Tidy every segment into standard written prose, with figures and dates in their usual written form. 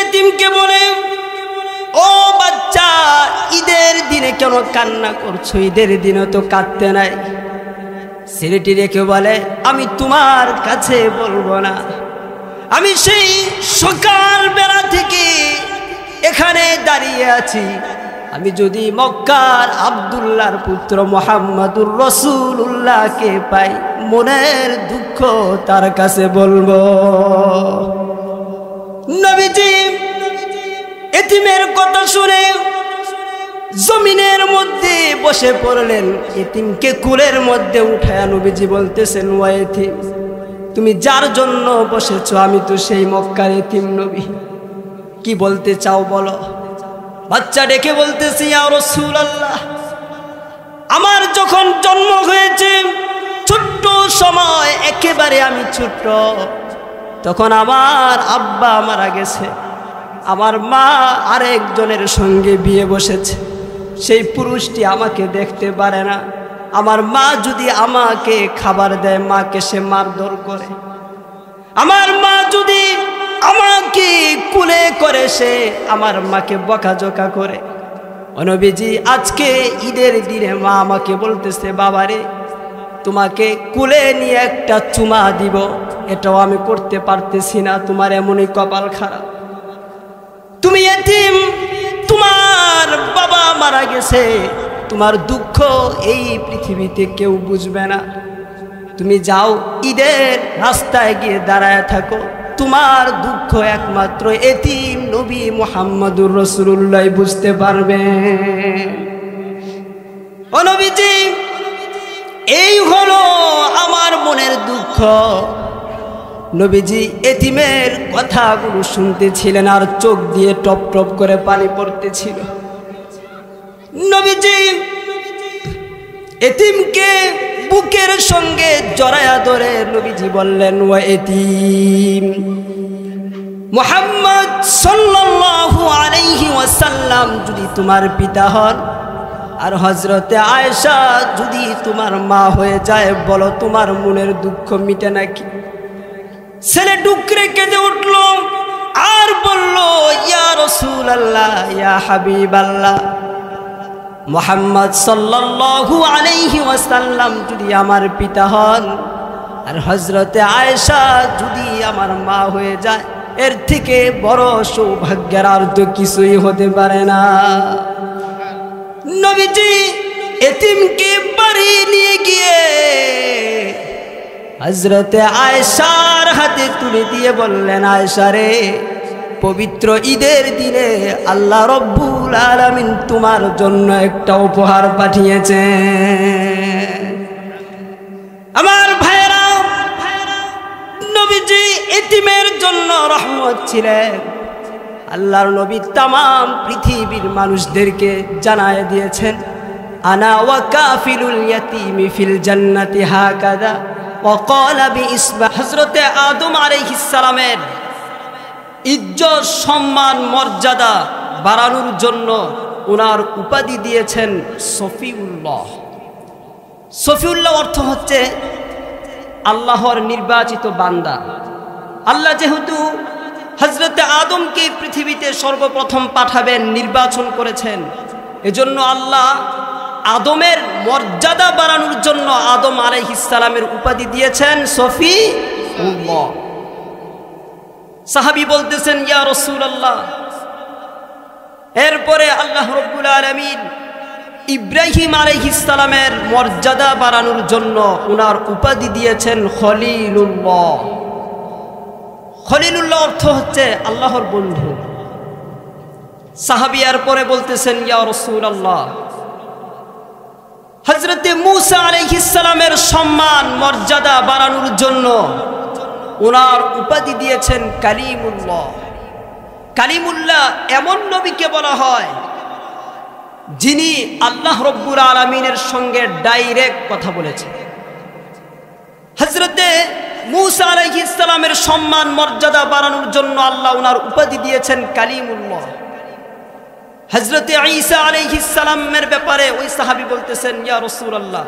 এতিমকে বলে, ও বাচ্চা, ঈদের দিনে কেন কান্না করছো? ঈদের দিনে তো কাঁদতে নাই। ছেলেটি রেখে বলে, আমি তোমার কাছে বলবো না, আমি সেই সকাল বেলা থেকে এখানে দাঁড়িয়ে আছি, আমি যদি মক্কার আব্দুল্লাহর পুত্র মুহাম্মদুর রাসূলুল্লাহকে পাই, মনের দুঃখ তার কাছে বলবো। নবীজি এতিমের কথা শুনে জমিনের মধ্যে বসে পড়লেন। এতিমকে কুলের মধ্যে উঠায় নবীজি বলতেছেন, ও এতিম, তুমি যার জন্য বসেছো আমি তো সেই মক্কার এতিম নবী, কি বলতে চাও বলো? বাচ্চা ডেকে বলতেছি, ইয়া রাসূলুল্লাহ, আমার যখন জন্ম হয়েছে ছোট্ট সময়, একেবারে আমি ছোট্ট, তখন আমার আব্বা মারা গেছে, আমার মা আরেকজনের সঙ্গে বিয়ে বসেছে, সেই পুরুষটি আমাকে দেখতে পারে না, আমার মা যদি আমাকে খাবার দেয় মাকে সে মারধর করে, আমার মা যদি আমাকে কুলে করে সে আমার মাকে বকাঝকা করে। ও নবীজি, আজকে ঈদের দিনে মা আমাকে বলতেছে, বাবারে তোমাকে কুলে নিয়ে একটা চুমা দিব, এটাও আমি করতে পারতেছি না, তোমার এমনই কপাল খারাপ, তুমি এতিম, তোমার বাবা মারা গেছে, তোমার দুঃখ এই পৃথিবীতে কেউ বুঝবে না, তুমি যাও ঈদের রাস্তায় গিয়ে দাঁড়ায় থাকো, তোমার দুঃখ একমাত্র এতিম নবী মুহাম্মদুর রাসূলুল্লাহ বুঝতে পারবে। ও নবীজি, এই হলো আমার মনের দুঃখ। নবীজি এতিমের কথাগুলো শুনতেছিলেন আর চোখ দিয়ে টপ টপ করে পানি পড়তেছিল। নবীজি এতিমকে বুকের সঙ্গে জড়ায়া ধরে নবীজি বললেন, ও এতিম, মুহাম্মদ সাল্লাল্লাহু আলাইহি ওয়াসাল্লাম যদি তোমার পিতা হন আর হযরতে আয়েশা যদি তোমার মা হয়ে যায়, বলো তোমার মনের দুঃখ মিটে নাকি? ছেলে ডুকরে কেঁদে উঠল আর বলল, ইয়া রাসূলুল্লাহ, ইয়া হাবিবাল্লাহ, মুহাম্মদ সাল্লাল্লাহু আলাইহি ওয়াসাল্লাম যদি আমার পিতা হন আর হযরতে আয়েশা যদি আমার মা হয়ে যায়, এর থেকে বড় সৌভাগ্যের আর তো কিছুই হতে পারে না। নবীজি এতিমকে বাড়ি নিয়ে গিয়ে হযরতে আয়েশার হাতে তুলে দিয়ে বললেন, আয়েশা রে, পবিত্র ঈদের দিনে আল্লাহ রব্বুল আলামিন তোমার জন্য একটা উপহার পাঠিয়েছে। আমার ভাইরা, নবীজি এতিমের জন্য রহমত ছিলেন। আল্লাহর নবী তামাম পৃথিবীর মানুষদেরকে জানায় দিয়েছেন, আনা ওয়া কাফিলুল ইয়াতীমি ফিল জান্নাতি হাকাযা ওয়া ক্বালা বিইসবা। হযরতে আদম আলাইহিস সালামের ইজ্জত, সম্মান, মর্যাদা বাড়ানোর জন্য ওনার উপাধি দিয়েছেন সফিউল্লাহ। সফিউল্লাহ অর্থ হচ্ছে আল্লাহর নির্বাচিত বান্দা। আল্লাহ যেহেতু হযরতে আদমকে পৃথিবীতে সর্বপ্রথম পাঠাবেন, নির্বাচন করেছেন, এজন্য আল্লাহ আদমের মর্যাদা বাড়ানোর জন্য আদম আলাইহিস সালামের উপাধি দিয়েছেন সফিউল্লাহ। সাহাবী বলতেছেন, ইয়া রাসূলুল্লাহ, এরপরে আল্লাহ রাব্বুল আলামিন ইব্রাহিম আলাইহিস সালামের মর্যাদা বাড়ানোর জন্য ওনার উপাধি দিয়েছেন খলিলুল্লাহ। খলিলুল্লাহ অর্থ হচ্ছে আল্লাহর বন্ধু। সাহাবী এরপরে বলতেছেন, ইয়া রাসূলুল্লাহ, হযরতে মূসা আলাইহিস সালামের সম্মান মর্যাদা বাড়ানোর জন্য ওনার উপাধি দিয়েছেন কালিমুল্লাহ। কালিমুল্লাহ এমন নবীকে বলা হয় যিনি আল্লাহ রব্বুল আলামিনের সঙ্গে ডাইরেক্ট কথা বলেছেন। হযরতে মূসা আলাইহিস সালামের সম্মান মর্যাদা বাড়ানোর জন্য আল্লাহ ওনার উপাধি দিয়েছেন কালিমুল্লাহ। হযরতে ঈসা আলাইহিস সালামের ব্যাপারে ওই সাহাবী বলতেছেন, ইয়া রাসূলুল্লাহ,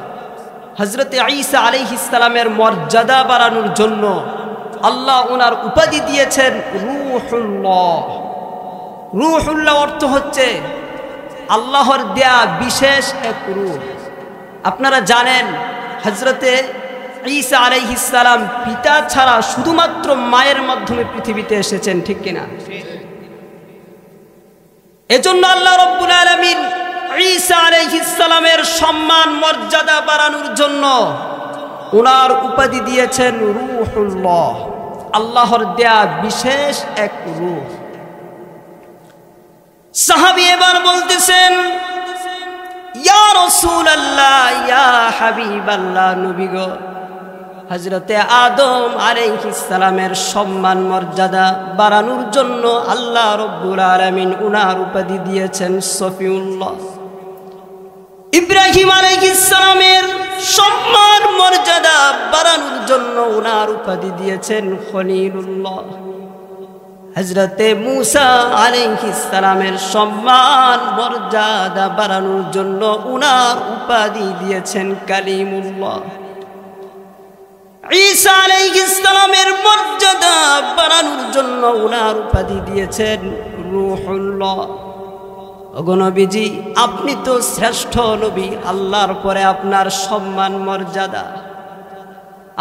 হযরতে ঈসা আলাইহিস সালামের মর্যাদা বাড়ানোর জন্য আল্লাহ ওনার উপাধি দিয়েছেন রূহুল্লাহ। রূহুল্লাহ অর্থ হচ্ছে আল্লাহর দেয়া বিশেষ এক রূহ। আপনারা জানেন হযরতে ঈসা আলাইহিস সালাম পিতা ছাড়া শুধুমাত্র মায়ের মাধ্যমে পৃথিবীতে এসেছেন, ঠিক কিনা? এজন্য আল্লাহ রাব্বুল আলামিন ঈসা আলাইহিস সালামের সম্মান মর্যাদা বাড়ানোর জন্য ওনার উপাধি দিয়েছেন রূহুল্লাহ, আল্লাহর দেয়া বিশেষ এক রূহ। সাহাবী এবার বলতেছেন, ইয়া রাসূলুল্লাহ, ইয়া হাবিবাল্লাহ, নবী গো, হযরতে আদম আলাইহিস সালামের সম্মান মর্যাদা বাড়ানোর জন্য আল্লাহ রাব্বুল আলামিন উনার উপাধি দিয়েছেন সফিউল্লাহ। ইব্রাহিম আলাইহিস সালামের সম্মান মর্যাদা বাড়ানোর জন্য উনার উপাধি দিয়েছেন খলিলুল্লাহ। হযরতে মূসা আলাইহিস সালামের সম্মান মর্যাদা বাড়ানোর জন্য উনার উপাধি দিয়েছেন কালিমুল্লাহ। ঈসা আলাইহিস সালামের মর্যাদা বাড়ানোর জন্য উনার উপাধি দিয়েছেন রূহুল্লাহ। ওগো নবীজি, আপনি তো শ্রেষ্ঠ নবী, আল্লাহর পরে আপনার সম্মান মর্যাদা।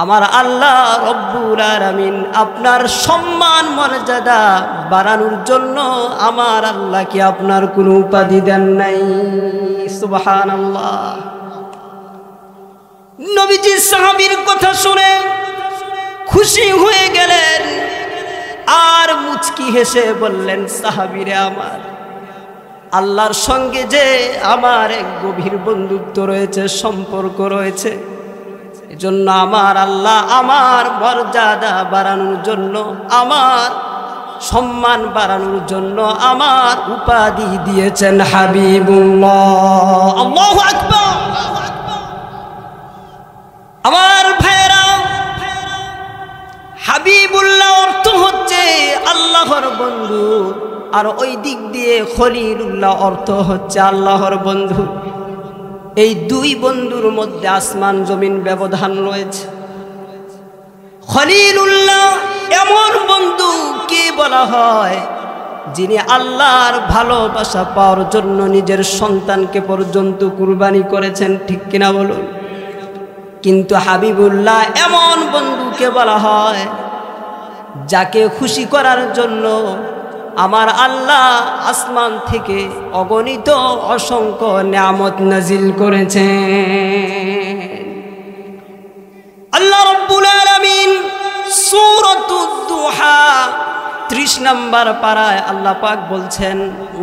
আমার আল্লাহ রব্বুল আলামিন আপনার সম্মান মর্যাদা বাড়ানোর জন্য আমার আল্লাহকে আপনার কোনো উপাধি দেন নাই। সুবহানাল্লাহ। নবীজি সাহাবীর কথা শুনে খুশি হয়ে গেলেন আর মুচকি হেসে বললেন, সাহাবীরে আমার, আল্লাহর সঙ্গে যে আমার এক গভীর বন্ধুত্ব রয়েছে, সম্পর্ক রয়েছে, এজন্য আমার আল্লাহ আমার মর্যাদা বাড়ানোর জন্য, আমার সম্মান বাড়ানোর জন্য আমার উপাধি দিয়েছেন হাবিবুল্লাহ। আল্লাহু আকবার। আমার ভাইরা, হাবিবুল্লাহ অর্থ হচ্ছে আল্লাহর বন্ধু, আর ওই দিক দিয়ে খলিলুল্লাহ অর্থ হচ্ছে আল্লাহর বন্ধু। এই দুই বন্ধুর মধ্যে আসমান জমিন ব্যবধান রয়েছে। খলিলুল্লাহ এমন বন্ধু কে বলা হয় যিনি আল্লাহর ভালোবাসা পাওয়ার জন্য নিজের সন্তানকে পর্যন্ত কুরবানি করেছেন, ঠিক কিনা বলুন? কিন্তু হাবিবুল্লাহ এমন বন্ধুকে বলা হয় যাকে খুশি করার জন্য আমার আল্লাহ আসমান থেকে অগণিত অসংখ্য নিয়ামত নাজিল করেছেন। আল্লাহ রাব্বুল আলামিন সূরাতুদ দুহা 30 নম্বর পারায় আল্লাহ পাক বলছেন,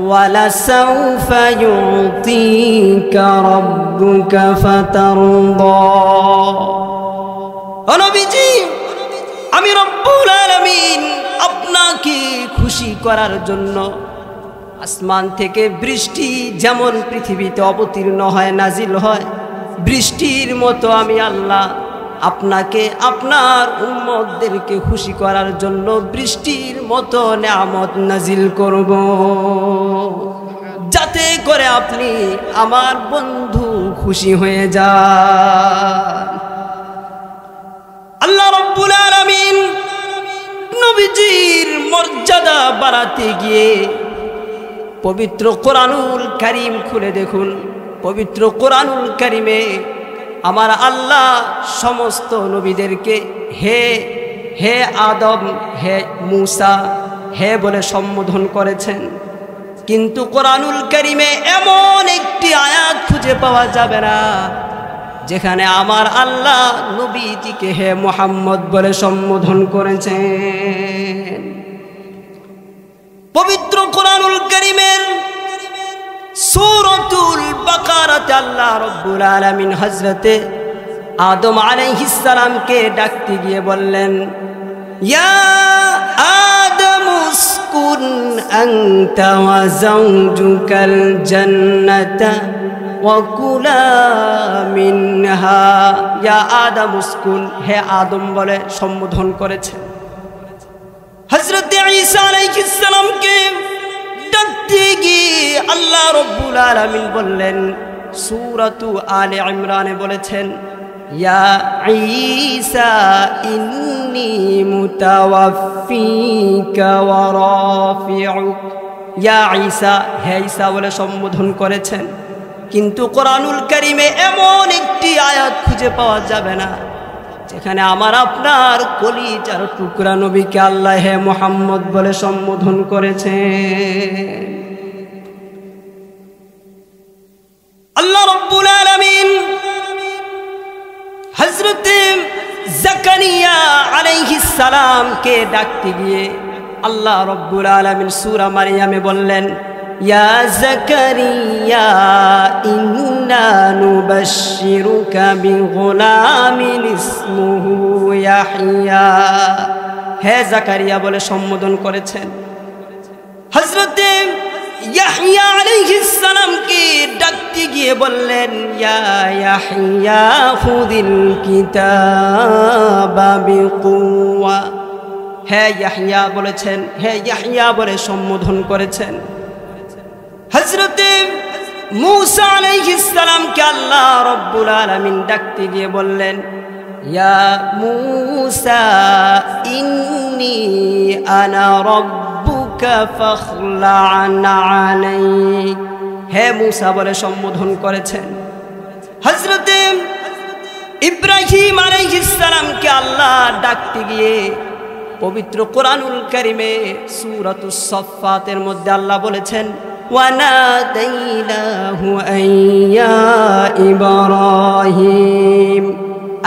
ওয়ালা সাউফা ইউতিকা রাব্বুকা ফাতারদা। ও নবীজি, আমি রব্বুল আলামিন আপনাকে খুশি করার জন্য আসমান থেকে বৃষ্টি যেমন পৃথিবীতে অবতীর্ণ হয়, নাজিল হয়, বৃষ্টির মতো আমি আল্লাহ আপনাকে আপনার উম্মতদেরকে খুশি করার জন্য বৃষ্টির মতো নিয়ামত নাজিল করব, যাতে করে আপনি আমার বন্ধু খুশি হয়ে যান। আল্লাহ রাব্বুল আলামিন নবীজির মর্যাদা বাড়াতে গিয়ে পবিত্র কোরআনুল কারীম খুলে দেখুন। পবিত্র কোরআনুল কারীমে আমার আল্লাহ সমস্ত নবীদেরকে হে হে আদম, হে মূসা, হে বলে সম্বোধন করেছেন। কিন্তু কোরআনুল কারীমে এমন একটি আয়াত খুঁজে পাওয়া যাবে না যেখানে আমার আল্লাহ নবীজিকে হে মুহাম্মদ বলে সম্বোধন করেছেন। পবিত্র কোরআনুল কারীমের সূরাতুল বাকারাতে আল্লাহ রাব্বুল আলামিন হযরতে আদম আলাইহিস সালামকে ডাকতে গিয়ে বললেন, ইয়া আদম উসকুন আনতা ওয়া যাওজুকাল জান্নাতা ওয়া কুলা মিনহা। ইয়া আদম উসকুন, হে আদম বলে সম্বোধন করেছেন। হযরতে ঈসা আলাইহিস সালামকে ডাকতে গিয়ে আল্লাহ রাব্বুল আলামিন বললেন, সূরাতু আলে ইমরানে বলেছেন, ইয়া ঈসা ইন্নী মুতাওয়াফফিকা ওয়া রাফিউক ইয়া ঈসা, হে ঈসা বলে সম্বোধন করেছেন। কিন্তু কোরআনুল কারীমে এমন একটি আয়াত খুঁজে পাওয়া যাবে না যেখানে আমার আপনার কলিজার টুকরা নবীকে আল্লাহ হে মুহাম্মদ বলে সম্বোধন করেছেন। আল্লাহ রাব্বুল আলামিন হযরত জাকারিয়া আলাইহিস সালামকে ডাকতে গিয়ে আল্লাহ রাব্বুল আলামিন সূরা মারইয়ামে বললেন, ইয়া জাকারিয়া ইন্না নুবাশশিরুকা বিগুলামিন ইসমুহু ইয়াহইয়া। হে জাকারিয়া বলে সম্বোধন করেছেন। হযরত ইয়াহইয়া আলাইহিস সালামকে ডাকতে গিয়ে বললেন, ইয়া ইয়াহইয়া খুযিল কিতাবা বিকুওয়া। হে ইয়াহইয়া বলেছেন, হে ইয়াহইয়া বলে সম্বোধন করেছেন। হযরত মূসা আলাইহিস সালামকে আল্লাহ রাব্বুল আলামিন ডাকতে গিয়ে বললেন, ইয়া মূসা ইন্নী আনা রাব্বুকা ফাখলা'ন আলাইক। হে মূসা বলে সম্বোধন করেছেন। হযরত ইব্রাহিম আলাইহিস সালামকে আল্লাহ ডাকতে গিয়ে পবিত্র কোরআনুল কারীমে সূরাতুস সাফফাতের মধ্যে আল্লাহ বলেছেন, ওয়ানাদাইনাহু আইয়া ইব্রাহিম,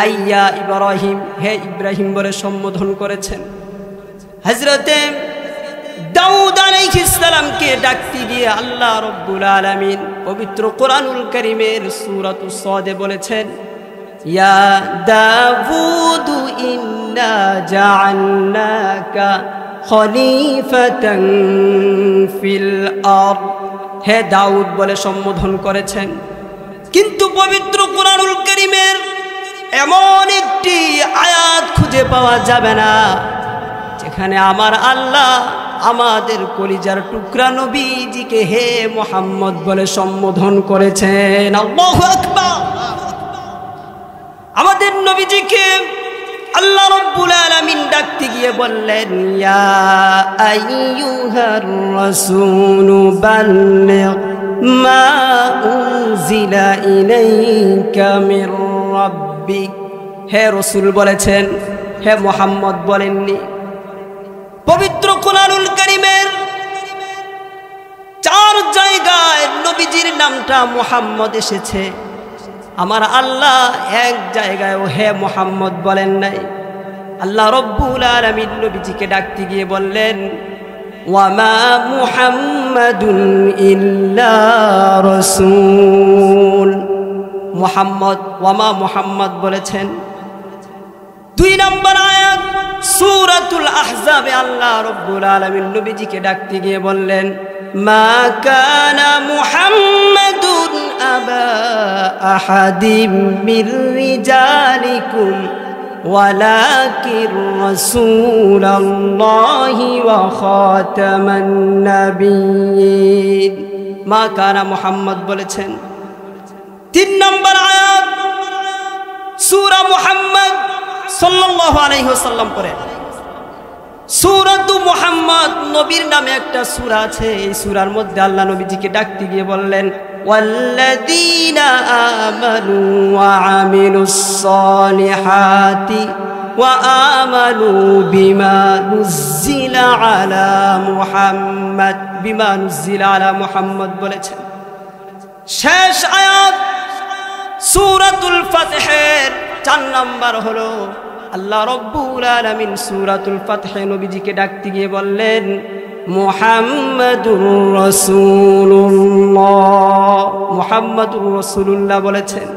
আইয়া ইব্রাহিম, হে ইব্রাহিম বলে সম্বোধন করেছেন। হযরত দাউদ আলাইহিস সালামকে ডাকতে গিয়ে আল্লাহ রাব্বুল আলামিন পবিত্র কোরআনুল কারীমের সূরাতুস সাদে বলেছেন, ইয়া দাউদ ইন্না জাআলনাকা খলিফাতান ফিল আরদ। হে দাউদ বলে সম্বোধন করেছেন। কিন্তু পবিত্র কোরআনুল কারীমের এমন একটি আয়াত খুঁজে পাওয়া যাবে না যেখানে আমার আল্লাহ আমাদের কলিজার টুকরা নবীজিকে হে মুহাম্মদ বলে সম্বোধন করেছেন। আল্লাহু আকবার। আমাদের নবীজিকে আল্লাহ রাব্বুল আলামিন ডাকতে গিয়ে বললেন, ইয়া আইয়ুহার রাসূলু বাল্লিগ মা উনজিলা ইলাইকা মির রাব্বিক। হে রাসূল বলেছেন, হে মুহাম্মদ বলেননি। পবিত্র কোরআনুল কারীমের 4 জায়গায় নবীজির নামটা মুহাম্মদ এসেছে। আমার আল্লাহ এক জায়গায় হে মুহাম্মদ বলেন নাই। আল্লাহ রাব্বুল আলামিন নবীজিকে ডাকতে গিয়ে বললেন, ওয়ামা মুহাম্মাদুন ইল্লা রাসূল। মুহাম্মদ, ওয়ামা মুহাম্মদ বলেছেন। 2 নম্বর আয়াত সূরাতুল আহজাবে আল্লাহ রাব্বুল আলামিন নবীজিকে ডাকতে গিয়ে বললেন, মা কানা মুহাম্মাদুন আবা আহাদিম মির রিজালিকুম ওয়ালাকির রাসূলুল্লাহি ওয়া খাতামান নাবিয়্যিন। মা কানা মুহাম্মদ বলেছেন। 3 নম্বর আয়াত সূরা মুহাম্মদ সাল্লাল্লাহু আলাইহি ওয়াসাল্লাম পড়েন। সূরাতু মুহাম্মদ নবীর নামে একটা সূরা আছে। এই সূরার মধ্যে আল্লাহ নবীজিকে ডাকতে গিয়ে বললেন, ওয়াল্লাযীনা আমানু ওয়া আমিলুস সালিহাতি ওয়া আমানু বিমা নুজিলা আলা মুহাম্মদ। বিমা নুজিলা আলা মুহাম্মদ বলেছেন। শেষ আয়াত সূরাতুল ফাতহের 4 নম্বর হলো আল্লাহ রাব্বুল আলামিন সূরাতুল ফাতহে নবীজিকে ডাকতে গিয়ে বললেন, মুহাম্মাদুর রাসূলুল্লাহ। মুহাম্মাদুর রাসূলুল্লাহ বলেছেন।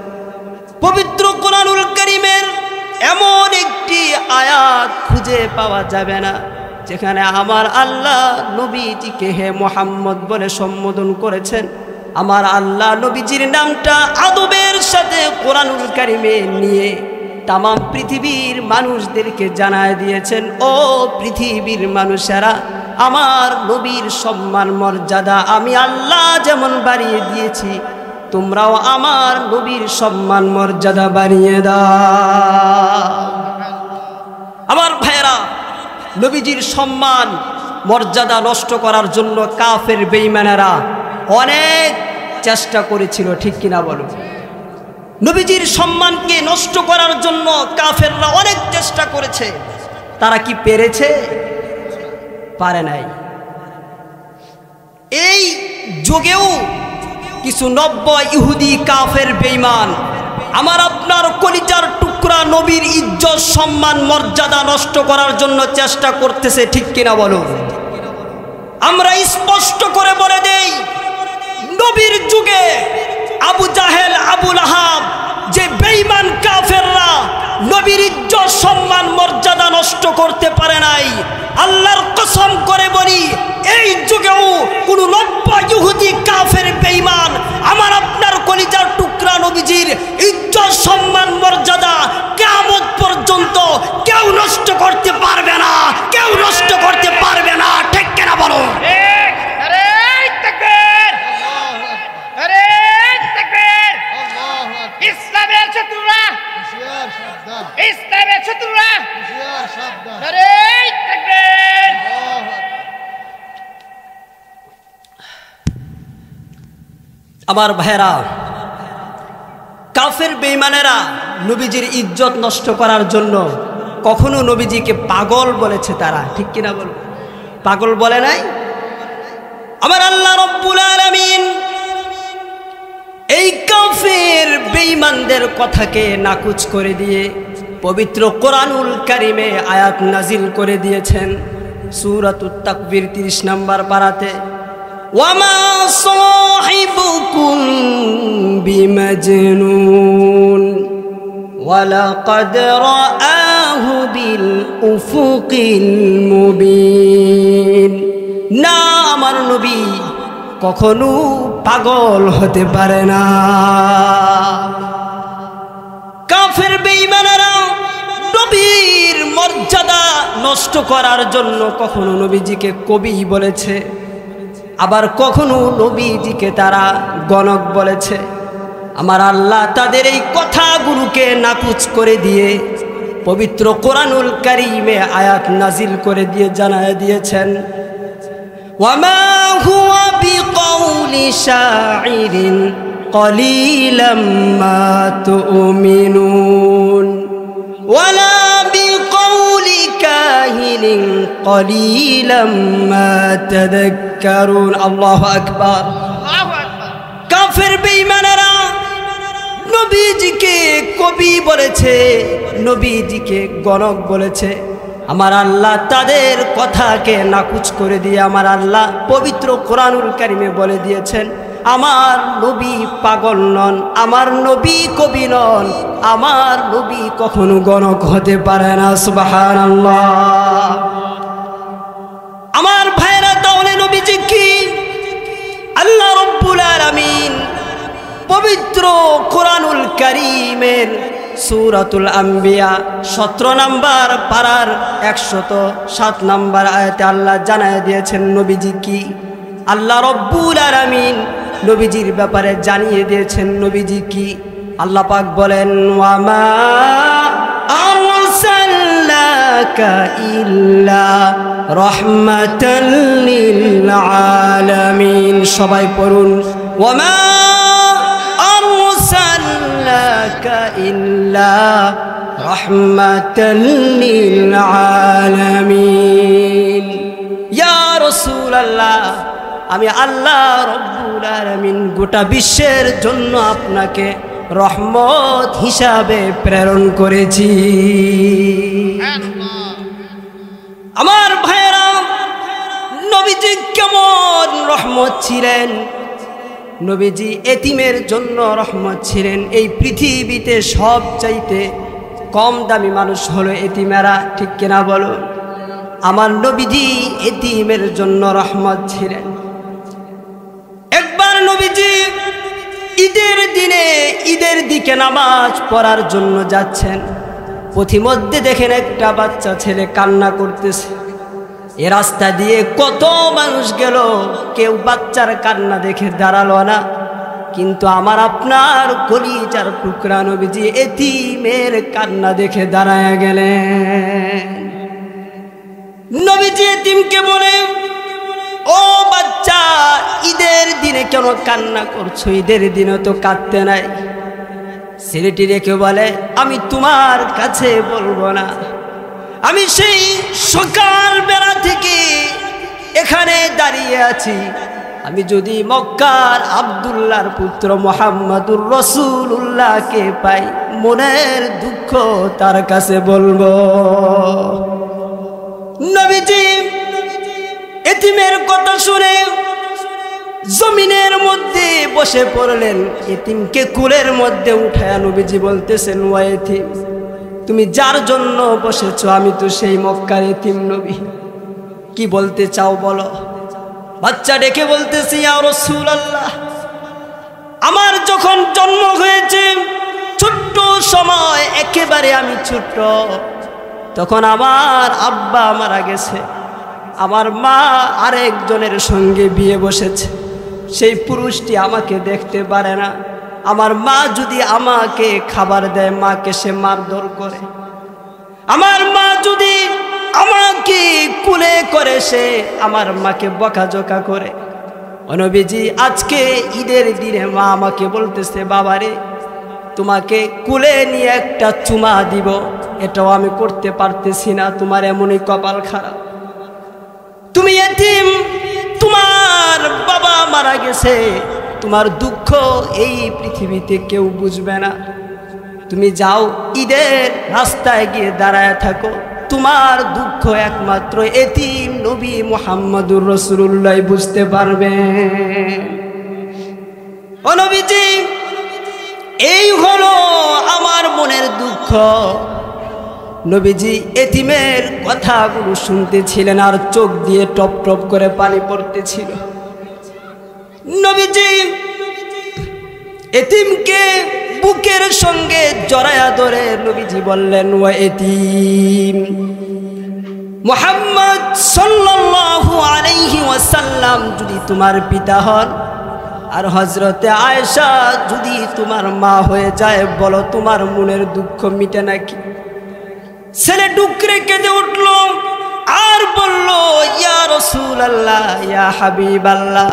পবিত্র কোরআনুল কারীমের এমন একটি আয়াত খুঁজে পাওয়া যাবে না যেখানে আমার আল্লাহ নবীজিকে হে মুহাম্মদ বলে সম্বোধন করেছেন। আমার আল্লাহ নবীজির নামটা আদবের সাথে কোরআনুল কারীমে নিয়ে তাম পৃথিবীর মানুষদেরকে জানায় দিয়েছেন, ও পৃথিবীর মানুষেরা, আমার নবীর সম্মান মর্যাদা আমি আল্লাহ যেমন বাড়িয়ে দিয়েছি, তোমরাও আমার নবীর সম্মান মর্যাদা বাড়িয়ে দাও। আমার ভাইয়েরা, নবীজির সম্মান মর্যাদা নষ্ট করার জন্য কাফের বেঈমানেরা অনেক চেষ্টা করেছিল, ঠিক কিনা বলো? নবীজির সম্মানকে নষ্ট করার জন্য কাফেররা অনেক চেষ্টা করেছে। তারা কি পেরেছে? পারে নাই। এই যুগেও কিছু নব্য ইহুদি কাফের বেঈমান আমার আপনার কলিজার টুকরা নবীর ইজ্জত সম্মান মর্যাদা নষ্ট করার জন্য চেষ্টা করতেছে, ঠিক কিনা বলো? আমরা স্পষ্ট করে বলে দেই, নবীর যুগে আবু জাহেল, আবু লাহাব যে বেঈমান কাফেররা নবীর ইজ্জত সম্মান মর্যাদা নষ্ট করতে পারে নাই। আল্লাহর কসম করে বলি, এই যুগেও কোন নব্য ইহুদি কাফের বেঈমান আমার আপনার কলিজার টুকরা নবীজির ইজ্জত সম্মান মর্যাদা কিয়ামত পর্যন্ত কেউ নষ্ট করতে পারবে না, কেউ নষ্ট করতে পারবে না, ঠিক কিনা বলো? ইসলামের শত্রুরা, ইসলামের শত্রুরা, আমার ভাইরা, কাফের বেঈমানেরা নবীজির ইজ্জত নষ্ট করার জন্য কখনো নবীজিকে পাগল বলেছে তারা, ঠিক কিনা বল? পাগল বলে নাই। আমার আল্লাহ রব্বুল আলামিন এই কাফের বেঈমানদের কথাকে নাকুচ করে দিয়ে পবিত্র কোরআনুল কারিমে আয়াত নাজিল করে দিয়েছেন সূরাতুত তাকবীর 30 নম্বর পারাতে, ওয়ামা সাহিবুকুম বিমাজনুন ওয়ালাকাদ রাআহু বিল উফুকিল মুবিন। না, আমার নবী কখনো পাগল হতে পারে না। কাফের বেঈমানেরা নবীর মর্যাদা নষ্ট করার জন্য কখনো নবীজিকে কবি বলেছে, আবার কখনো নবীজিকে তারা গণক বলেছে। আমার আল্লাহ তাদের এই কথাগুলোকে নাকুচ করে দিয়ে পবিত্র কোরআনুল কারীমে আয়াত নাজিল করে দিয়ে জানায় দিয়েছেন, ওয়ামা হুয়া বিকাউলি শাইরিন কলিলাম মা তুমিনুন ওয়ালা বিকাউলি কাহিনিন কলিলাম মা তাযাক্কারুন। আল্লাহু আকবার। কাফের বেঈমানেরা নবীজিকে কবি বলেছে, নবীজিকে গণক বলেছে। আমার আল্লাহ তাদের কথাকে নাকুচ করে দিয়ে আমার আল্লাহ পবিত্র কোরআনুল কারীমে বলে দিয়েছেন, আমার নবী পাগল নন, আমার নবী কবি নন, আমার নবী কখনো গণক হতে পারে না। সুবহানাল্লাহ। আমার ভাইরা, তাহলে নবীজি কি? আল্লাহ রব্বুল আলামিন পবিত্র কোরআনুল কারীমের সূরাতুল আম্বিয়া 17 নম্বর পারার 107 নম্বর আয়াতে আল্লাহ জানায় দিয়েছেন নবীজি কি। আল্লাহ রব্বুল আলামিন নবীজির ব্যাপারে জানিয়ে দিয়েছেন নবীজি কি। আল্লাহ পাক বলেন, ওয়ামা আরসালনাকা ইল্লা রাহমাতাল লিল আলামিন। সবাই পড়ুন, ওয়ামা আরসালনাকা ইল্লা রাহমাতাল লিল আলামিন। ইয়া রাসূলুল্লাহ, আমি আল্লাহ রব্বুল আলামিন গোটা বিশ্বের জন্য আপনাকে রহমত হিসাবে প্রেরণ করেছি। আমার ভাইরা, নবীজি কেমন রহমত ছিলেন? নবীজি এতিমের জন্য রহমত ছিলেন। এই পৃথিবীতে সবচাইতে কম দামি মানুষ হলো এতিমেরা, ঠিক কিনা বলো? আমার নবীজি এতিমের জন্য রহমত ছিলেন। একবার নবীজি ঈদের দিনে ঈদের দিকে নামাজ পড়ার জন্য যাচ্ছেন, পথিমধ্যে দেখেন একটা বাচ্চা ছেলে কান্না করতেছে। এ রাস্তা দিয়ে কত মানুষ গেল, কেউ বাচ্চার কান্না দেখে দাঁড়ালো না, কিন্তু আমার আপনার কলিজার টুকরা নবীজি এতিমের কান্না দেখে দাঁড়ায় গেলেন। নবীজি এতিমকে বলে, ও বাচ্চা, ঈদের দিনে কেন কান্না করছো? ঈদের দিনে তো কাঁদতে নাই। ছেলেটি রেখে বলে, আমি তোমার কাছে বলবো না, আমি সেই সকাল বেলা থেকে এখানে দাঁড়িয়ে আছি, আমি যদি মক্কার আব্দুল্লাহর পুত্র মুহাম্মাদুর রাসূলুল্লাহকে পাই, মনের দুঃখ তার কাছে বলবো। নবীজি এতিমের কথা শুনে জমিনের মধ্যে বসে পড়লেন। এতিমকে কুলের মধ্যে উঠায় নবীজি বলতেছেন, ও এতিম, তুমি যার জন্য বসেছো আমি তো সেই মক্কার এতিম নবী, কি বলতে চাও বলো। বাচ্চা ডেকে বলতেছে, ইয়া রাসূলুল্লাহ, আমার যখন জন্ম হয়েছে ছোট্ট সময়, একেবারে আমি ছোট্ট, তখন আমার আব্বা মারা গেছে, আমার মা আরেকজনের সঙ্গে বিয়ে বসেছে, সেই পুরুষটি আমাকে দেখতে পারে না, আমার মা যদি আমাকে খাবার দেয় মাকে সে মারধর করে, আমার মা যদি আমাকে কুলে করে সে আমার মাকে বকাঝকা করে। ও নবীজি, আজকে ঈদের দিনে মা আমাকে বলতেছে, বাবারে তোমাকে কুলে নিয়ে একটা চুমা দিব, এটাও আমি করতে পারতেছি না, তোমার এমনই কপাল খারাপ, তুমি এতিম, তোমার বাবা মারা গেছে, তোমার দুঃখ এই পৃথিবীতে কেউ বুঝবে না, তুমি যাও ঈদের রাস্তায় গিয়ে দাঁড়ায় থাকো, তোমার দুঃখ একমাত্র এতিম নবী মুহাম্মাদুর রাসূলুল্লাহ বুঝতে পারবে। ও নবীজি, এই হলো আমার মনের দুঃখ। নবীজি এতিমের কথাগুলো শুনতেছিলেন আর চোখ দিয়ে টপ টপ করে পানি পড়তেছিল। নবীজি এতিমকে বুকের সঙ্গে জড়ায়া ধরে নবীজি বললেন, ও এতিম, মুহাম্মদ সাল্লাল্লাহু আলাইহি ওয়াসাল্লাম যদি তোমার পিতা হন আর হযরতে আয়েশা যদি তোমার মা হয়ে যায়, বলো তোমার মনের দুঃখ মিটে নাকি? ছেলে ডুকরে কেঁদে উঠল আর বলল, ইয়া রাসূলুল্লাহ, ইয়া হাবিবাল্লাহ,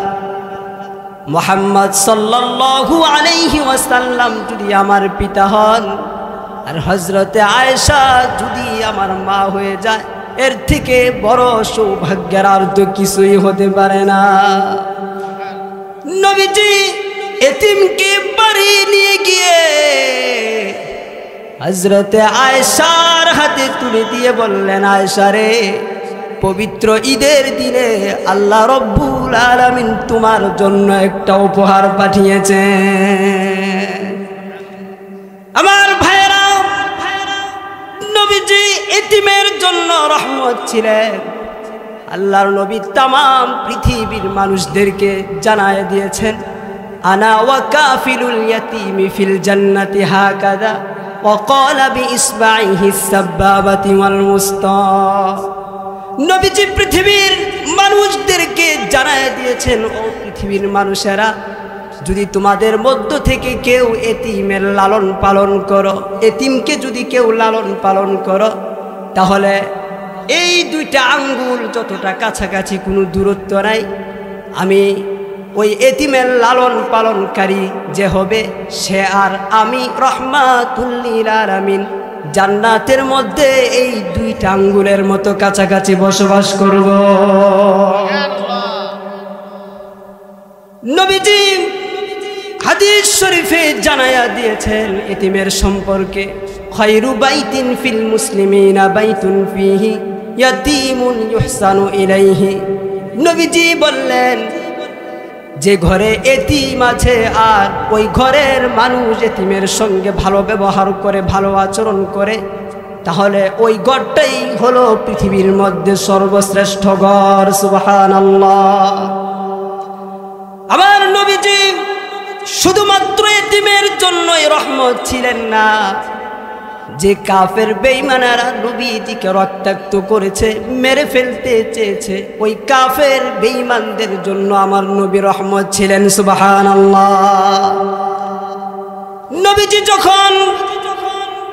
মুহাম্মদ সাল্লাল্লাহু আলাইহি ওয়াসাল্লাম যদি আমার পিতা হন আর হযরতে আয়েশা যদি আমার মা হয়ে যায়, এর থেকে বড় সৌভাগ্যের আর তো কিছুই হতে পারে না। নবীজি এতিমকে বাড়ি নিয়ে গিয়ে হযরতে আয়েশার হাতে তুলে দিয়ে বললেন, আয়েশা রে, পবিত্র ঈদের দিনে আল্লাহ রব্বুল আলামিন তোমার জন্য একটা উপহার পাঠিয়েছে। আমার ভাইরা, নবীজি এতিমের জন্য রহমত ছিলেন। আল্লাহর নবী তামাম পৃথিবীর মানুষদেরকে জানায় দিয়েছেন, আনা ওয়া কাফিলুল ইয়াতীমি ফিল জান্নাতি হাকাযা ওয়া ক্বালা বিইসবাইহি সাব্বাবাতি ওয়াল মুস্তা। নবীজি পৃথিবীর মানুষদেরকে জানায় দিয়েছেন, ও পৃথিবীর মানুষেরা, যদি তোমাদের মধ্য থেকে কেউ এতিমের লালন পালন করো, এতিমকে যদি কেউ লালন পালন করো, তাহলে এই দুইটা আঙ্গুল যতটা কাছাকাছি কোনো দূরত্ব নাই, আমি ওই এতিমের লালন পালনকারী যে হবে সে আর আমি রাহমাতুল লিল আলামিন জান্নাতের মধ্যে এই দুইটা আঙ্গুলের মতো কাছাকাছি বসবাস করব। নবীজি হাদিস শরীফে জানায়া দিয়েছেন এতিমের সম্পর্কে, খায়রু বাইতিন ফিল মুসলিমিনা বাইতুন ফিহি ইয়াতীমুন ইহসানু ইলাইহি। নবীজি বললেন, যে ঘরে এতিম আছে আর ওই ঘরের মানুষ এতিমের সঙ্গে ভালো ব্যবহার করে, ভালো আচরণ করে, তাহলে ওই ঘরটাই হলো পৃথিবীর মধ্যে সর্বশ্রেষ্ঠ ঘর। সুবহানাল্লাহ। আমার নবীজি শুধুমাত্র এতিমের জন্যই রহমত ছিলেন না, যে কাফের বেঈমানেরা নবীজিকে রক্তাক্ত করেছে, মেরে ফেলতে চেয়েছে, ওই কাফের বেঈমানদের জন্য আমার নবী রহমত ছিলেন। সুবহানাল্লাহ। নবীজি যখন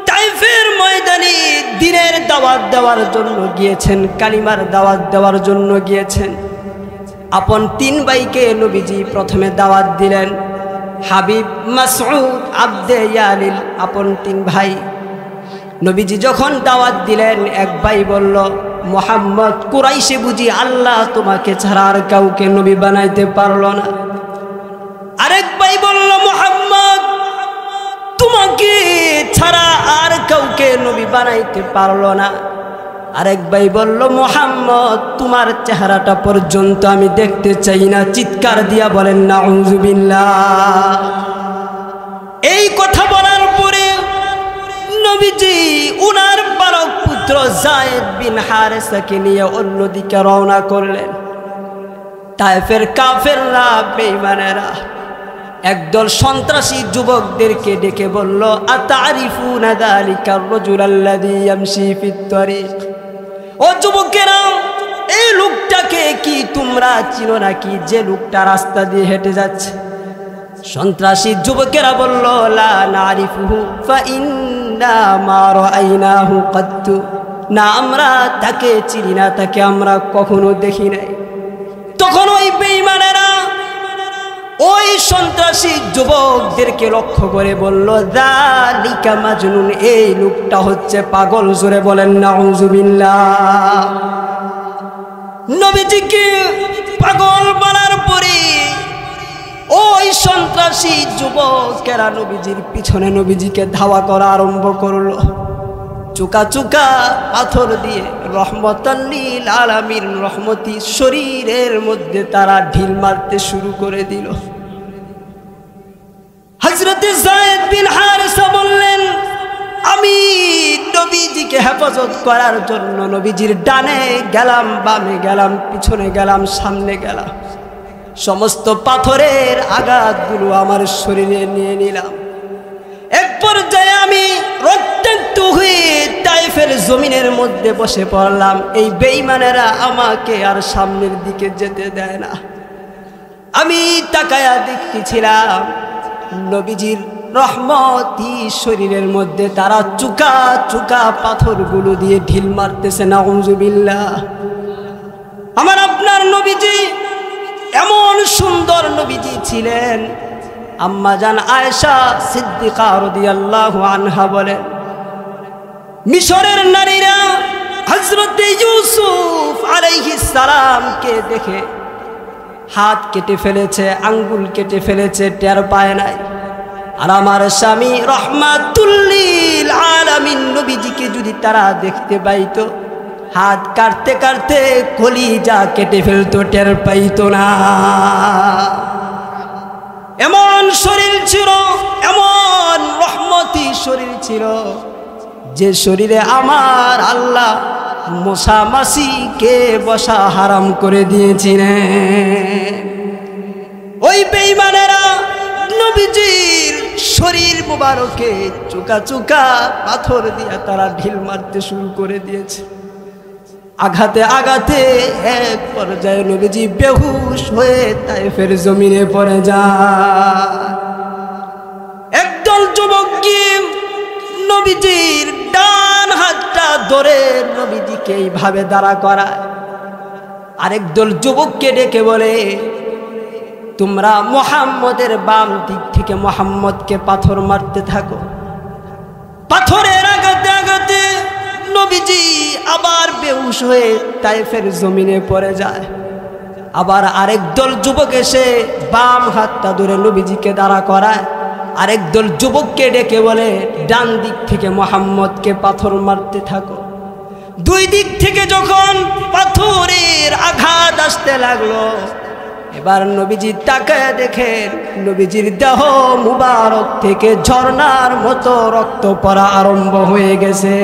তাইফের ময়দানে দ্বীনের দাওয়াত দেওয়ার জন্য গিয়েছেন, কালিমার দাওয়াত দেওয়ার জন্য গিয়েছেন। আপন 3 ভাইকে নবীজি প্রথমে দাওয়াত দিলেন। হাবিব, মাসউদ, আব্দে ইয়ালিল, আপন 3 ভাই। নবীজি যখন দাওয়াত দিলেন, এক ভাই বলল, মুহাম্মদ, কুরাইশে বুঝি আল্লাহ তোমাকে ছাড়া আর কাউকে নবী বানাইতে পারলো না। আরেক ভাই বলল, মুহাম্মদ, তোমাকে ছাড়া আর কাউকে নবী বানাইতে পারলো না। আরেক ভাই বলল, মুহাম্মদ, তোমার চেহারাটা পর্যন্ত আমি দেখতে চাই না। চিৎকার দিয়া বলেন নাউযুবিল্লাহ। এই কথা বলার পরে নবীজি উনার 12 পুত্র যায়েদ বিন হারেসাকে নিয়ে অন্যদিকে রওনা করলেন। তায়েফের কাফেররা, বেঈমানেরা একদল সন্ত্রাসী যুবকদেরকে ডেকে বলল, আতারিফুনা যালিকার রাজুল আল্লাযী ইয়ামশি ফিত তারিক। ও যুবকেরা, এই লোকটাকে কি তোমরা চিনো নাকি, যে লোকটা রাস্তা দিয়ে হেঁটে যাচ্ছে? সন্ত্রাসী যুবকেরা বলল, লা নারিফুহু ফা ইন্না মা রাআইনাহু কাত্তু। না, আমরা তাকে চিনি না, তাকে আমরা কখনো দেখি নাই। তখন ওই বেঈমানেরা ওই সন্ত্রাসী যুবকদেরকে লক্ষ্য করে বলল, যালিকা মাজনুন, এই লোকটা হচ্ছে পাগল। জোরে বলেন নাউযুবিল্লাহ। নবীজিকে পাগল বলার পরে ওই সন্ত্রাসী যুবকেরা নবীজির পিছনে নবীজিকে ধাওয়া করা আরম্ভ করলো। চুকা চুকা পাথর দিয়ে রহমতাল লিল আলামিন রহমতি শরীরের মধ্যে তারা ঢিল মারতে শুরু করে দিল। হযরতে যায়েদ বিন হারেসা বললেন, আমি নবীজিকে হেফাজত করার জন্য নবীজির ডানে গেলাম, বামে গেলাম, পিছনে গেলাম, সামনে গেলাম। সমস্ত পাথরের আঘাতগুলো আমার শরীরে নিয়ে নিলাম। এক পর্যায়ে আমি রক্তাক্ত হয়ে তায়েফের জমিনের মধ্যে বসে পড়লাম। এই বেঈমানেরা আমাকে আর সামনের দিকে যেতে দেয় না। আমি তাকায়া দেখতেছিলাম নবীজির রহমতি শরীরের মধ্যে তারা চুকা চুকা পাথরগুলো দিয়ে ঢিল মারতেছে। নাউযুবিল্লাহ। আমার আপনার নবীজি এমন সুন্দর নবীজি ছিলেন। আম্মা জান আয়েশা সিদ্দিকা রাদিয়াল্লাহু আনহা বলেন, মিশরের নারীরা হযরতে ইউসুফ আলাইহিস সালামকে দেখে হাত কেটে ফেলেছে, আঙ্গুল কেটে ফেলেছে, টের পায় নাই। আর আমার স্বামী রহমাতুল লিল আলামিন নবীজিকে যদি তারা দেখতে পাইতো, হাত কাটতে কাটতে কলিজা কেটে ফেলতো, টের পাইতো না। এমন শরীর ছিল, এমন রহমতি শরীর ছিল, যে শরীরে আমার আল্লাহ মশা মাছিকে বসা হারাম করে দিয়েছিলেন। ওই বেঈমানেরা নবীজির শরীর মুবারকে চুকা চুকা পাথর দিয়ে তারা ঢিল মারতে শুরু করে দিয়েছে। আঘাতে আঘাতে এক পর্যায়ে নবীজি বেহুশ হয়ে তায়েফের জমিনে পড়ে যায়। একদল যুবক গিয়ে নবীজির ডান হাতটা ধরে নবীজিকে এইভাবে দাঁড়া করায়। আরেকদল যুবককে ডেকে বলে, তোমরা মুহাম্মদের বাম দিক থেকে মুহাম্মদকে পাথর মারতে থাকো। পাথরের আঘাতে আঘাতে নবীজি আবার বেহুশ হয়ে তায়েফের জমিনে পড়ে যায়। আবার আরেক দল যুবক এসে বাম হাতটা ধরে নবীজিকে দাঁড়া করায়। আরেক দল যুবককে ডেকে বলে, ডান দিক থেকে মুহাম্মদকে পাথর মারতে থাকো। দুই দিক থেকে যখন পাথরের আঘাত আসতে লাগলো, এবার নবীজি তাকায় দেখেন নবীজির দেহ মুবারক থেকে ঝর্ণার মতো রক্ত পড়া আরম্ভ হয়ে গেছে।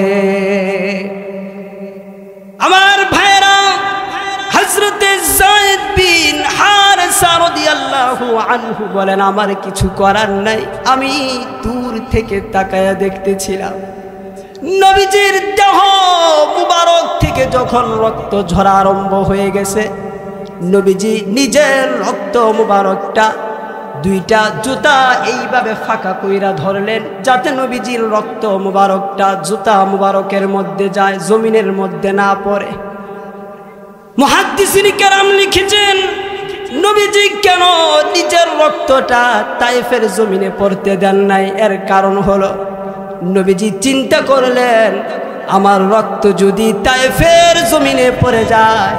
আমার ভাইরা, হযরতে যায়েদ বিন হারেসা রাদিয়াল্লাহু আনহু বলেন, আমার কিছু করার নাই, আমি দূর থেকে তাকায়া দেখতেছিলাম। নবীজির দেহ মুবারক থেকে যখন রক্ত ঝরা আরম্ভ হয়ে গেছে, নবীজি নিজের রক্ত মুবারকটা দুইটা জুতা এইভাবে ফাঁকা কইরা ধরলেন যাতে নবীজির রক্ত মুবারকটা জুতা মুবারকের মধ্যে যায়, জমিনের মধ্যে না পড়ে। মুহাদ্দিসিন কেরাম লিখেছেন নবীজি কেন নিজের রক্তটা তায়েফের জমিনে পড়তে দেন নাই, এর কারণ হলো নবীজি চিন্তা করলেন আমার রক্ত যদি তায়েফের জমিনে পড়ে যায়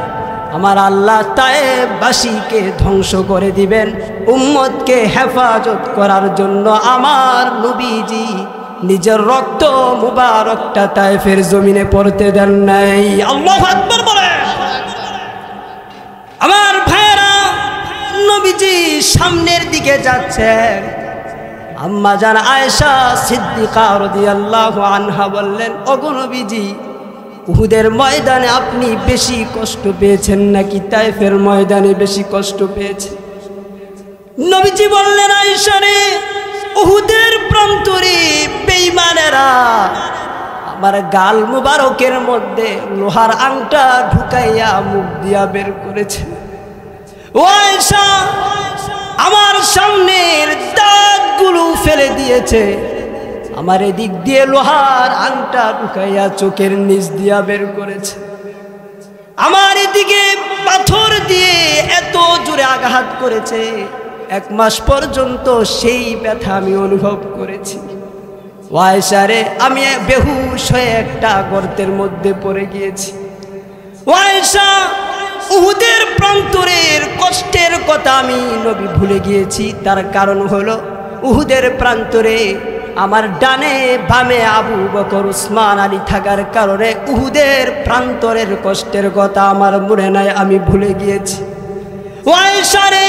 আমার আল্লাহ তায়েফবাসীকে ধ্বংস করে দিবেন। উম্মতকে হেফাজত করার জন্য আমার নবীজি নিজের রক্ত মুবারকটা তায়েফের জমিনে পড়তে দেন নাই। আল্লাহু আকবার বলে। আমার ভাইরা, নবীজি সামনের দিকে যাচ্ছেন। আম্মা জান আয়েশা সিদ্দিকা রাদিয়াল্লাহু আনহা বললেন, ওগো নবীজি, উহুদের ময়দানে আপনি বেশি কষ্ট পেয়েছেন নাকি তায়েফের ময়দানে বেশি কষ্ট পেয়েছেন? নবীজি বললেন, আয়েশা রে, উহুদের প্রান্তরে বেঈমানেরা আমার গাল মুবারকের মধ্যে লোহার আংটা ঢুকাইয়া মুখ দিয়া বের করেছে। ও আয়েশা, আমার সামনের দাঁতগুলো ফেলে দিয়েছে, আমার এদিক দিয়ে লোহার আংটা ঢুকাইয়া চোখের নিচ দিয়া বের করেছে, আমার এদিকে পাথর দিয়ে এত জোরে আঘাত করেছে 1 মাস পর্যন্ত সেই ব্যথা আমি অনুভব করেছি। ও আয়েশা রে, আমি বেহুশ হয়ে একটা গর্তের মধ্যে পড়ে গিয়েছি। ও আয়েশা, উহুদের প্রান্তরের কষ্টের কথা আমি নবী ভুলে গিয়েছি। তার কারণ হলো উহুদের প্রান্তরে আমার ডানে বামে আবু বকর উসমান আলী থাকার কারণে উহুদের প্রান্তরের কষ্টের কথা আমার মনে নাই, আমি ভুলে গিয়েছি। ও আয়েশা রে,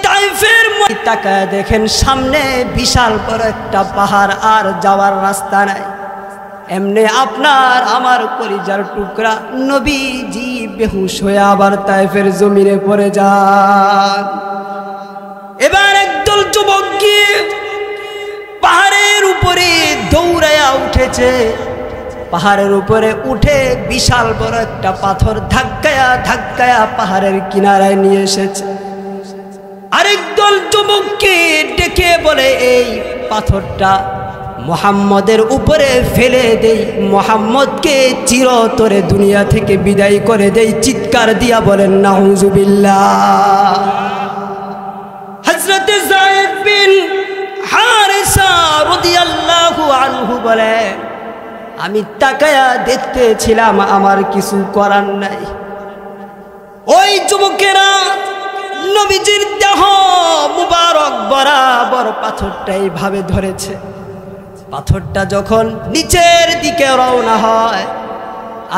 তায়েফের মধ্যে তাকায় দেখেন সামনে বিশাল বড় একটা পাহাড়, আর যাওয়ার রাস্তা নাই। এমনি আপনার আমার কলিজার টুকরা নবীজি বেহুশ হয়ে আবার তায়েফের জমিনে পড়ে যান। এবার একদল যুবক গিয়ে পাহাড়ের উপরে দৌড়াইয়া উঠেছে। পাহাড়ের উপরে উঠে বিশাল বড় একটা পাথর ধাক্কায়া ধাক্কায়া পাহাড়ের কিনারায় নিয়ে এসেছে। আরেকদল যুবককে ডেকে বলে, এই পাথরটা মুহাম্মদের উপরে ফেলে দেই, মুহাম্মদকে চিরতরে দুনিয়া থেকে বিদায় করে দেই। চিৎকার দিয়া বলেন নাউজুবিল্লাহ। হযরত যায়েদ বিন হারিসা রাদিয়াল্লাহু আনহু বলে, আমি তাকায়া দেখতেছিলাম, আমার কিছু করার নাই। ওই যুবকেরা নবীজির দেহ মুবারক বরাবর পাথরটা এইভাবে ধরেছে। পাথরটা যখন নিচের দিকে রওনা হয়,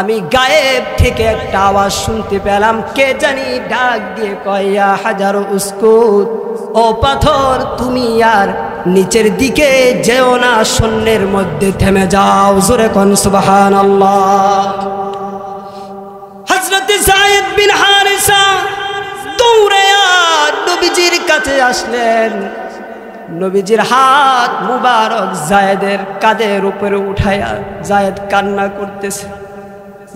আমি গায়েব থেকে একটা আওয়াজ শুনতে পেলাম, কে জানি ডাক দিয়ে কয়, ইয়া হাজার উসকুত, ও পাথর তুমি আর নিচের দিকে যেও না, শূন্যের মধ্যে থেমে যাও। জোরে কোন সুবহানাল্লাহ। হযরত যায়েদ বিন হারিসা দৌড়ায়া নবীজির কাছে আসলেন। নবীজির হাত মুবারক যায়েদের কাঁধের উপরে উঠায়া যায়েদ কান্না করতেছে।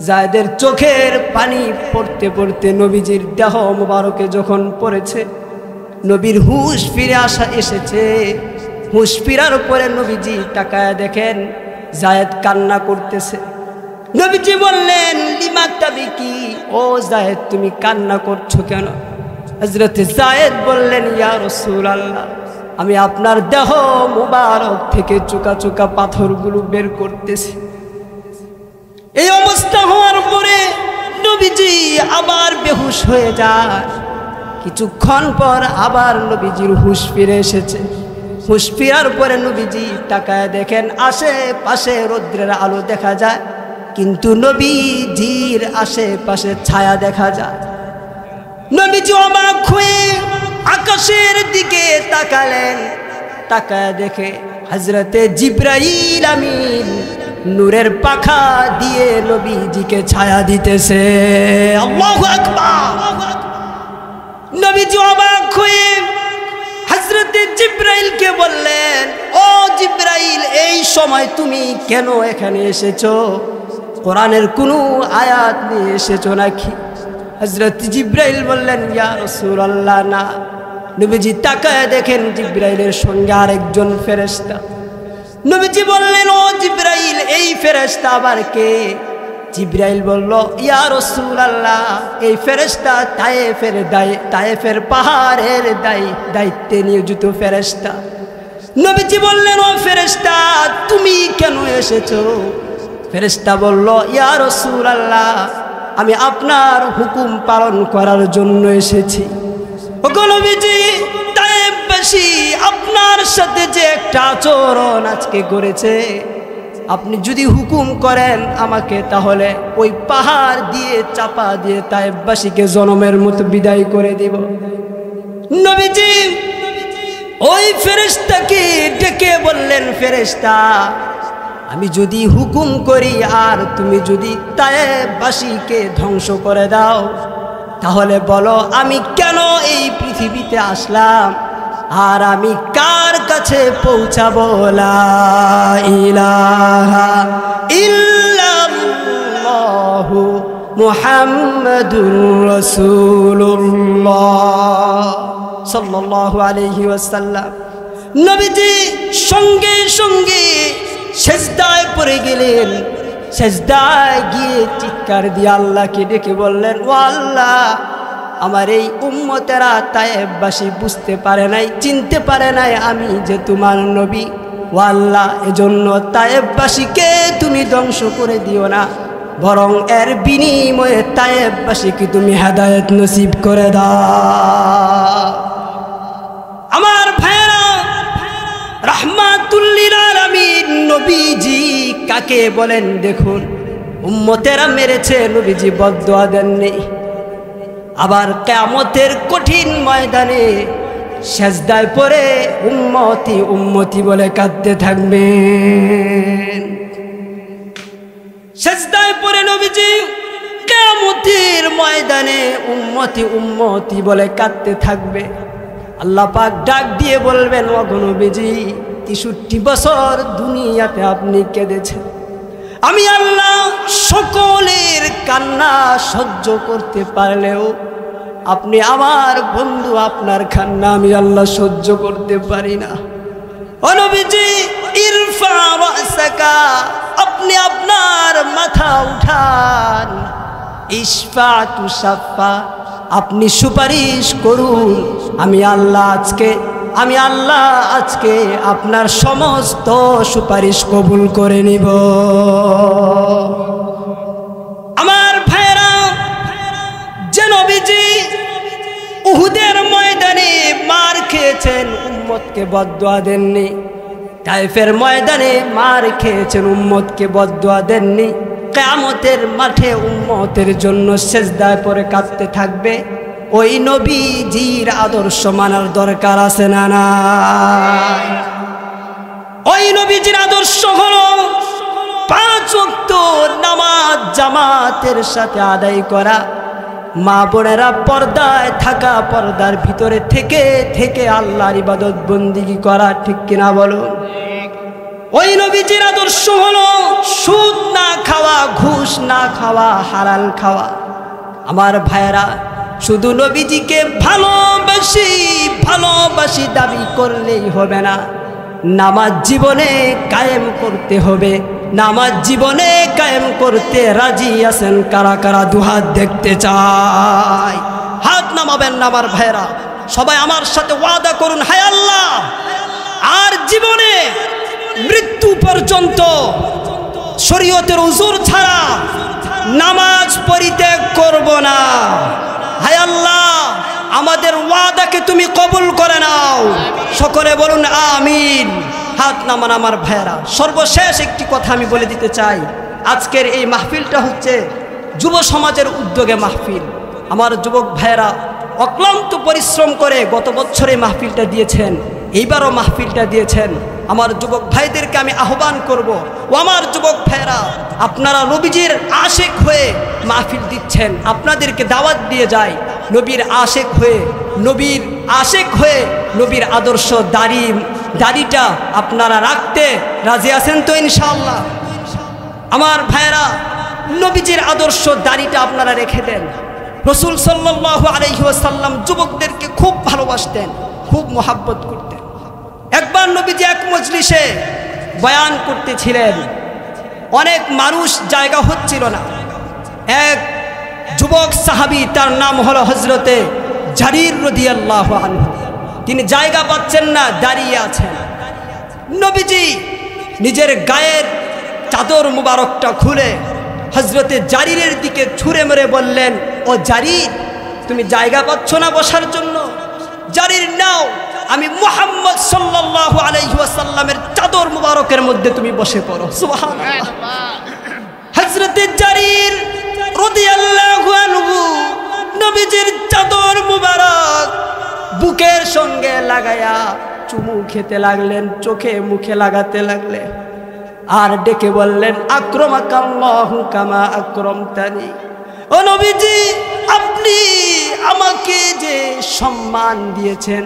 যায়েদের চোখের পানি পড়তে পড়তে নবীজির দেহ মুবারকে যখন পড়েছে, নবীর হুশ ফিরে এসেছে। হুশ ফিরার পরে নবীজি তাকায়া দেখেন যায়েদ কান্না করতেছে। নবীজি বললেন, লিমা তাবিকি, ও যায়েদ তুমি কান্না করছো কেন? হযরত যায়েদ বললেন, ইয়া রাসূলুল্লাহ, আমি আপনার দেহ মুবারক থেকে চোকা চোকা পাথরগুলো বের করতেছি। এই অবস্থা হওয়ার পরে নবীজি আবার বেহুশ হয়ে যায়। কিছুক্ষণ পর আবার নবীজির হুশ ফিরে এসেছে। হুশ ফিরার পরে নবীজি তাকায় দেখেন আশেপাশে রৌদ্রের আলো দেখা যায়, কিন্তু নবীজির আশেপাশে ছায়া দেখা যায়। নবীজি অবাক হয়ে আকাশের দিকে তাকালেন। তাকায় দেখে হযরতে জিবরাইল আমিন নূরের পাখা দিয়ে নবীজিকে ছায়া দিতেছে। আল্লাহু আকবার। নবীজি অবাক হয়ে হযরতে জিবরাইলকে বললেন, ও জিবরাইল, এই সময় তুমি কেন এখানে এসেছো? কোরআনের কোনো আয়াত নিয়ে এসেছো নাকি? হযরত জিবরাইল বললেন, ইয়া রাসূলুল্লাহ, না, নবীজি তাকায় দেখেন জিবরাইলের সঙ্গে আরেকজন ফেরেশতা। নবীজি বললেন, ও জিবরাইল, এই ফেরেশতা আবার কে? জিবরাইল বলল, ইয়া রাসূলুল্লাহ, এই ফেরেশতা তায়েফের পাহাড়ের দায়িত্বে নিয়োজিত ফেরেশতা। নবীজি বললেন, ও ফেরেশতা, তুমি কেন এসেছো? ফেরেশতা বলল, ইয়া রাসূলুল্লাহ, আমি আপনার হুকুম পালন করার জন্য এসেছি। ওগো নবীজি, তায়েফবাসী আপনার সাথে যে একটা আচরণ আজকে করেছে, আপনি যদি হুকুম করেন আমাকে, তাহলে ওই পাহাড় দিয়ে চাপা দিয়ে তায়েফবাসীকে জনমের মতো বিদায় করে দিব। নবীজি ওই ফেরেশতাকে ডেকে বললেন, ফেরেশতা, আমি যদি হুকুম করি আর তুমি যদি তায়েফবাসীকে ধ্বংস করে দাও, তাহলে বলো আমি কেন এই পৃথিবীতে আসলাম আর আমি কার কাছে পৌঁছাবো? লা ইলাহা ইল্লাল্লাহু মুহাম্মাদুর রাসূলুল্লাহ সাল্লাল্লাহু আলাইহি ওয়াসাল্লাম। নবীজি সঙ্গে সঙ্গে সেজদায় পড়ে গেলেন। সেজদায় গিয়ে চিৎকার দিয়ে আল্লাহকে ডেকে বললেন, ও আল্লাহ, আমার এই উম্মতেরা তায়েফবাসী বুঝতে পারে নাই, চিনতে পারে নাই আমি যে তোমার নবী। ও আল্লাহ, এজন্য তায়েফবাসীকে তুমি ধ্বংস করে দিও না, বরং এর বিনিময়ে তায়েফবাসীকে তুমি হেদায়েত নসিব করে দাও। আমার ভাইরা, রাহমাতুল লিল আলামিন নবীজি কাকে বলেন দেখুন। উম্মতেরা মেরেছে, নবীজি বদদুয়া দেননি। আবার কিয়ামতের কঠিন ময়দানে সেজদায় পড়ে উম্মতি উম্মতি বলে কাঁদতে থাকবেন। সেজদায় পড়ে নবীজি কিয়ামতের ময়দানে উম্মতি উম্মতি বলে কাঁদতে থাকবে। আল্লাহ পাক ডাক দিয়ে বলবেন, ওগো নবীজি, ৬৩ বছর দুনিয়াতে আপনি কেঁদেছেন, আমি আল্লাহ সকলের কান্না সহ্য করতে পারলেও আপনি আমার বন্ধু, আপনার কান্না আমি আল্লাহ সহ্য করতে পারি না। ও নবীজি, ইরফা রাসাকা, আপনি আপনার মাথা উঠান। ইশফা তুশাফা, আপনি সুপারিশ করুন, আমি আল্লাহ আজকে আপনার সমস্ত সুপারিশ কবুল করে নিব। আমার ভাইরা, যে নবীজি উহুদের ময়দানে মার খেয়েছেন, উম্মতকে বদদুয়া দেননি। তায়েফের ময়দানে মার খেয়েছেন, উম্মতকে বদদুয়া দেননি। কিয়ামতের মাঠে উম্মতের জন্য সেজদায় পড়ে কাঁদতে থাকবে। ওই নবীজির আদর্শ মানার দরকার আছে না নাই? ওই নবীজির আদর্শ হলো 5 ওয়াক্ত নামাজ জামাতের সাথে আদায় করা, মা বোনেরা পর্দায় থাকা, পর্দার ভিতরে থেকে থেকে আল্লাহর ইবাদত বন্দেগী করা, ঠিক কিনা বলো? ওই নবীজির আদর্শ হলো সুদ না খাওয়া, ঘুষ না খাওয়া, হালাল খাওয়া। আমার ভাইয়েরা, শুধু নবীজিকে ভালোবাসি দাবি করলেই হবে না, নামাজ জীবনে কায়েম করতে হবে। নামাজ জীবনে কায়েম করতে রাজি আছেন কারা কারা? দুহাত দেখতে চাই, হাত নামাবেন না আমার ভাইয়েরা। সবাই আমার সাথে ওয়াদা করুন, হায় আল্লাহ, আর জীবনে মৃত্যু পর্যন্ত শরীয়তের উজুর ছাড়া নামাজ পরিত্যাগ করব না। হায় আল্লাহ, আমাদের ওয়াদাকে তুমি কবুল করে নাও। সকলে বলুন আমিন। হাত নামান আমার ভাইয়েরা। সর্বশেষ একটি কথা আমি বলে দিতে চাই, আজকের এই মাহফিলটা হচ্ছে যুব সমাজের উদ্যোগে মাহফিল। আমার যুবক ভাইয়েরা অক্লান্ত পরিশ্রম করে গত বছরে মাহফিলটা দিয়েছেন, এইবারও মাহফিলটা দিয়েছেন। আমার যুবক ভাইদেরকে আমি আহ্বান করব, ও আমার যুবক ভাইয়েরা, আপনারা নবীজির আশেক হয়ে মাহফিল দিচ্ছেন, আপনাদেরকে দাওয়াত দিয়ে যায় নবীর আশেক হয়ে নবীর আদর্শ দাড়িটা আপনারা রাখতে রাজি আছেন তো ইনশাআল্লাহ? আমার ভাইয়েরা, নবীজির আদর্শ দাড়িটা আপনারা রেখে দেন। রাসূল সাল্লাল্লাহু আলাইহি ওয়াসাল্লাম যুবকদেরকে খুব ভালোবাসতেন, খুব মোহাব্বত করতেন। একবার নবীজি এক মজলিসে বয়ান করতেছিলেন, অনেক মানুষ জায়গা হচ্ছিল না। এক যুবক সাহাবী, তার নাম হলো হযরতে জারির রাদিয়াল্লাহু আনহু, তিনি জায়গা পাচ্ছেন না, দাঁড়িয়ে আছেন। নবীজি নিজের গায়ের চাদর মুবারকটা খুলে হযরতে জারিরের দিকে ছুঁড়ে মেরে বললেন, ও জারির, তুমি জায়গা পাচ্ছ না বসার জন্য? জারির, নাও, আমি মুহাম্মদ সাল্লাল্লাহু আলাইহি ওয়াসাল্লামের চাদর মুবারকের মধ্যে তুমি বসে পড়ো। সুবহানাল্লাহ। হযরতে জারির রাদিয়াল্লাহু আনহু নবীজির চাদর মুবারক বুকের সঙ্গে লাগায়া চুমু খেতে লাগলেন, চোখে মুখে লাগাতে লাগলেন, আর ডেকে বললেন, আকরামাকাল্লাহু কামা আকরামতানি। ও নবীজি, আপনি আমাকে যে সম্মান দিয়েছেন,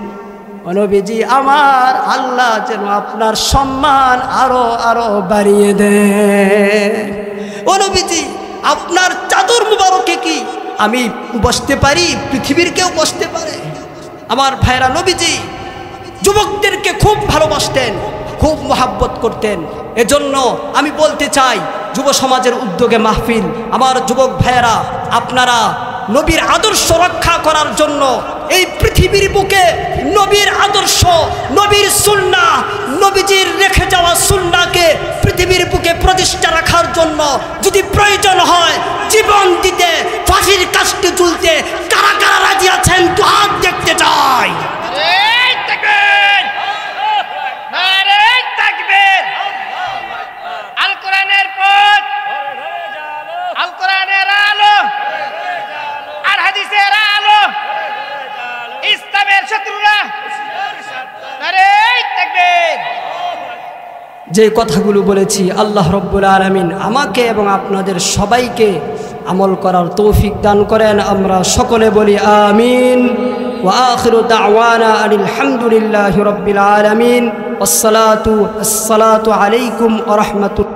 ও নবীজি, আমার আল্লাহ যেন আপনার সম্মান আরো আরো বাড়িয়ে দেন। ও নবীজি, আপনার চাদর মুবারকে কি আমি বসতে পারি? পৃথিবীর কেউ বসতে পারে? আমার ভাইরা, নবীজি যুবকদেরকে খুব ভালোবাসতেন, খুব মোহাব্বত করতেন। এজন্য আমি বলতে চাই, যুব সমাজের উদ্যোগে মাহফিল, আমার যুবক ভাইয়েরা, আপনারা নবীর আদর্শ রক্ষা করার জন্য এই পৃথিবীর বুকে নবীর আদর্শ, নবীর সুন্নাহ, নবীজির রেখে যাওয়া সুন্নাহকে পৃথিবীর বুকে প্রতিষ্ঠা রাখার জন্য যদি প্রয়োজন হয় জীবন দিতে, ফাঁসির কাস্টে ঝুলতে কারা কারা রাজি আছেন? তো হাত দেখতে চাই। আল কোরআনের পথ, আল কোরআনের আলো আর হাদিসের আলো, ইসলামের শত্রুরা নারে তাকবীর। যে কথাগুলো বলেছি, আল্লাহ রব্বুল আলামিন আমাকে এবং আপনাদের সবাইকে আমল করার তৌফিক দান করেন। আমরা সকলে বলি আমিন। ওয়া আখিরু দাওয়ানা আনিল হামদুলিল্লাহি রাব্বিল আলামিন। আসসালাতু আলাইকুম ওয়া রাহমাতুল্লাহ।